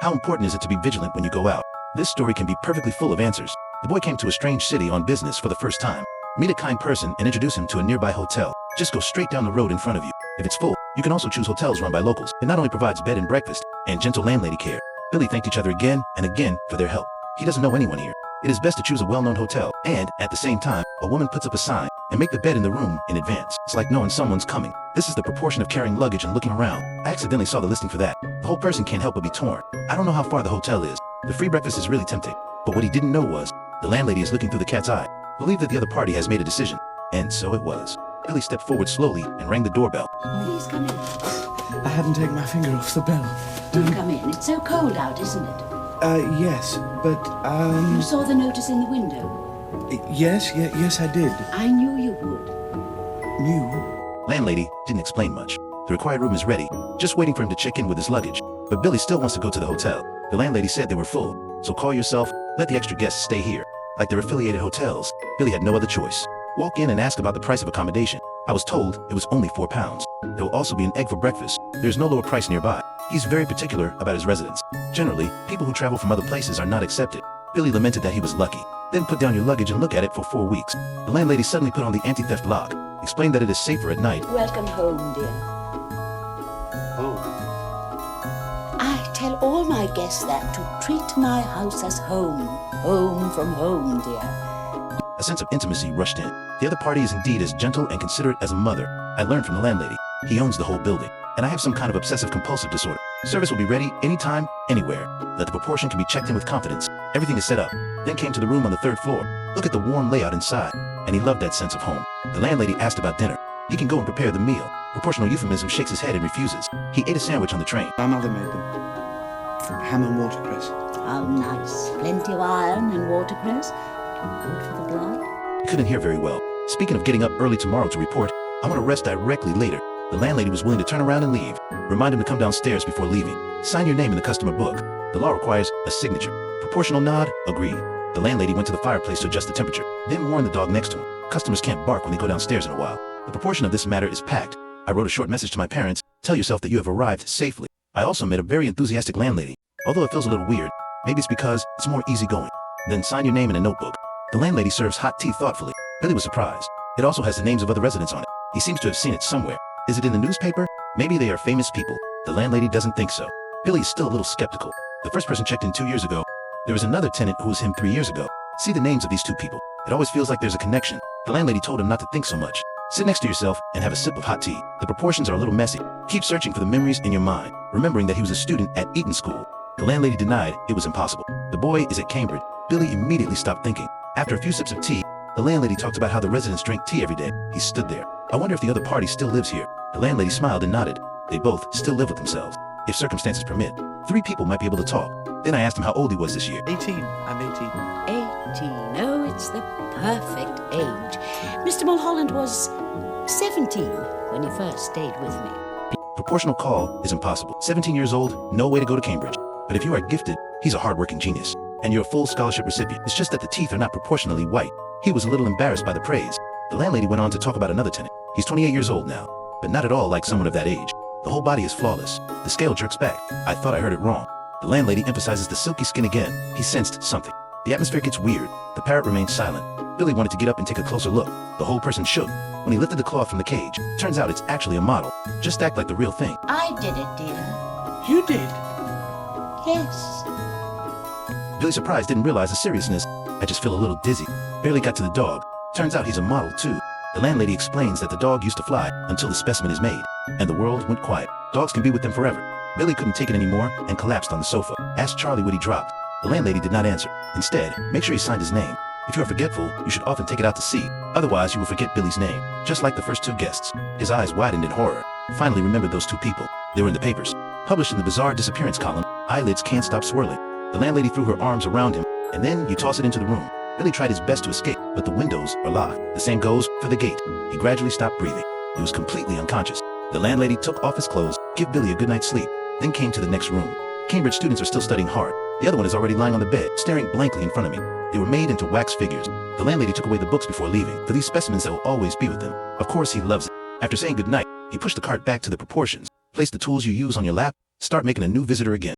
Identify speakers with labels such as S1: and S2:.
S1: How important is it to be vigilant when you go out? This story can be perfectly full of answers. The boy came to a strange city on business for the first time. Meet a kind person and introduce him to a nearby hotel. Just go straight down the road in front of you. If it's full, you can also choose hotels run by locals. It not only provides bed and breakfast, and gentle landlady care. Billy thanked each other again and again for their help. He doesn't know anyone here. It is best to choose a well-known hotel, and, at the same time, a woman puts up a sign and make the bed in the room in advance. It's like knowing someone's coming. This is the proportion of carrying luggage and looking around. I accidentally saw the listing for that. The whole person can't help but be torn. I don't know how far the hotel is. The free breakfast is really tempting. But what he didn't know was, the landlady is looking through the cat's eye. Believe that the other party has made a decision. And so it was. Billy stepped forward slowly and rang the doorbell.
S2: Please come in.
S3: I hadn't taken my finger off the bell.
S2: Do come in. It's so cold out, isn't it?
S3: Yes, but,
S2: You saw the notice in the window.
S3: yes, I did.
S2: I knew you would.
S3: Knew?
S1: Landlady didn't explain much. The required room is ready, just waiting for him to check in with his luggage. But Billy still wants to go to the hotel. The landlady said they were full, so call yourself, let the extra guests stay here. Like their affiliated hotels, Billy had no other choice. Walk in and ask about the price of accommodation. I was told it was only £4. There will also be an egg for breakfast. There's no lower price nearby. He's very particular about his residence. Generally, people who travel from other places are not accepted. Billy lamented that he was lucky. Then put down your luggage and look at it for 4 weeks. The landlady suddenly put on the anti-theft lock, explained that it is safer at night.
S2: Welcome home, dear.
S3: Oh.
S2: I tell all my guests that to treat my house as home. Home from home, dear.
S1: A sense of intimacy rushed in. The other party is indeed as gentle and considerate as a mother. I learned from the landlady. He owns the whole building. And I have some kind of obsessive-compulsive disorder. Service will be ready anytime, anywhere. That the proportion can be checked in with confidence. Everything is set up. Then came to the room on the 3rd floor. Look at the warm layout inside. And he loved that sense of home. The landlady asked about dinner. He can go and prepare the meal. Proportional euphemism shakes his head and refuses. He ate a sandwich on the train.
S3: My mother made them. Ham and watercress.
S2: How nice. Plenty of iron and watercress. Good for the blood.
S1: He couldn't hear very well. Speaking of getting up early tomorrow to report, I want to rest directly later. The landlady was willing to turn around and leave. Remind him to come downstairs before leaving. Sign your name in the customer book. The law requires a signature. Proportional nod, agreed. The landlady went to the fireplace to adjust the temperature, then warned the dog next to him. Customers can't bark when they go downstairs in a while. The proportion of this matter is packed. I wrote a short message to my parents. Tell yourself that you have arrived safely. I also met a very enthusiastic landlady. Although it feels a little weird, maybe it's because it's more easygoing. Then sign your name in a notebook. The landlady serves hot tea thoughtfully. Billy was surprised. It also has the names of other residents on it. He seems to have seen it somewhere. Is it in the newspaper? Maybe they are famous people. The landlady doesn't think so. Billy is still a little skeptical. The first person checked in 2 years ago. There was another tenant who was him 3 years ago. See the names of these 2 people. It always feels like there's a connection. The landlady told him not to think so much. Sit next to yourself and have a sip of hot tea. The proportions are a little messy. Keep searching for the memories in your mind, remembering that he was a student at Eton School. The landlady denied it was impossible. The boy is at Cambridge. Billy immediately stopped thinking. After a few sips of tea, the landlady talked about how the residents drink tea every day. He stood there. I wonder if the other party still lives here. The landlady smiled and nodded. They both still live with themselves. If circumstances permit, 3 people might be able to talk. Then I asked him how old he was this year.
S3: 18. I'm 18.
S2: 18. Oh, it's the perfect age. Mr. Mulholland was 17 when he first stayed with me.
S1: Proportional call is impossible. 17 years old, no way to go to Cambridge. But if you are gifted, he's a hardworking genius. And you're a full scholarship recipient. It's just that the teeth are not proportionally white. He was a little embarrassed by the praise. The landlady went on to talk about another tenant. He's 28 years old now, but not at all like someone of that age. The whole body is flawless. The scale jerks back. I thought I heard it wrong. The landlady emphasizes the silky skin again. He sensed something. The atmosphere gets weird. The parrot remains silent. Billy wanted to get up and take a closer look. The whole person shook. When he lifted the cloth from the cage, turns out it's actually a model. Just act like the real thing.
S2: I did it, dear.
S3: You did?
S2: Yes.
S1: Billy, surprised, didn't realize the seriousness. I just feel a little dizzy. Barely got to the dog. Turns out he's a model, too. The landlady explains that the dog used to fly until the specimen is made, and the world went quiet. Dogs can be with them forever. Billy couldn't take it anymore and collapsed on the sofa. Asked Charlie what he dropped. The landlady did not answer. Instead, make sure he signed his name. If you are forgetful, you should often take it out to sea. Otherwise, you will forget Billy's name, just like the first 2 guests. His eyes widened in horror. Finally remembered those 2 people. They were in the papers. Published in the bizarre disappearance column, eyelids can't stop swirling. The landlady threw her arms around him, and then you toss it into the room. Billy tried his best to escape, but the windows are locked. The same goes for the gate. He gradually stopped breathing. He was completely unconscious. The landlady took off his clothes, gave Billy a good night's sleep, then came to the next room. Cambridge students are still studying hard. The other one is already lying on the bed, staring blankly in front of me. They were made into wax figures. The landlady took away the books before leaving, for these specimens that will always be with them. Of course, he loves it. After saying goodnight, he pushed the cart back to the proportions, placed the tools you use on your lap, start making a new visitor again.